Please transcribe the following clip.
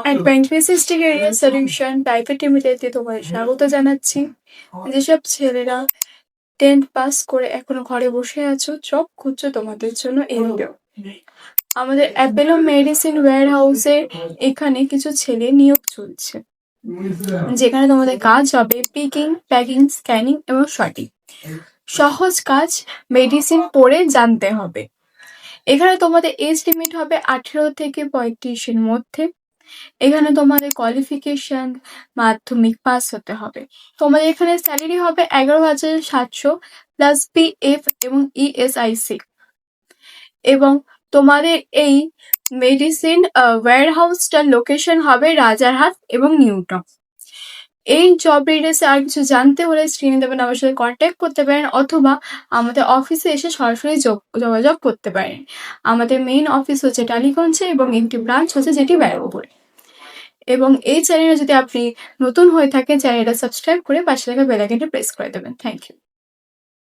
অ্যাডভেন্টারিস্টিক area solution private লিমিটেডে তোমাদের স্বাগত জানাচ্ছি। যেসব ছেলেরা 10th পাস করে এখনো ঘরে বসে আছো, জব খুঁজছো, তোমাদের জন্য এই ভিডিও। আমাদের অ্যাপেলো মেডিসিন ওয়্যার হাউসে এখানে কিছু ছেলে নিয়োগ চলছে, যেখানে তোমাদের কাজ হবে পিকিং, প্যাকিং, স্ক্যানিং এবং শর্টিং। সহজ কাজ, মেডিসিন পড়ে জানতে হবে। এখানে তোমাদের এজ লিমিট হবে 18 থেকে 35-এর মধ্যে। এখানে তোমাদের কোয়ালিফিকেশন মাধ্যমিক পাস হতে হবে। তোমাদের এখানে স্যালারি হবে 11,700 প্লাস পিএফ এবং ইএসআইসি। এবং তোমাদের এই মেডিসিন ওয়্যার হাউসটার লোকেশন হবে রাজারহাট এবং নিউটাউন। এই জব ডিটেলসে আর কিছু জানতে হলে স্ক্রিনে দেবেন, আমার সাথে কন্ট্যাক্ট করতে পারেন অথবা আমাদের অফিসে এসে সরাসরি যোগাযোগ করতে পারেন। আমাদের মেইন অফিস হচ্ছে টালিগঞ্জে এবং একটি ব্রাঞ্চ হচ্ছে যেটি ব্যারাকপুরে। এবং এই চ্যানেলে যদি আপনি নতুন হয়ে থাকেন, চ্যানেলটা সাবস্ক্রাইব করে পাশে থাকা বেল আইকনটা প্রেস করে দেবেন। Thank you.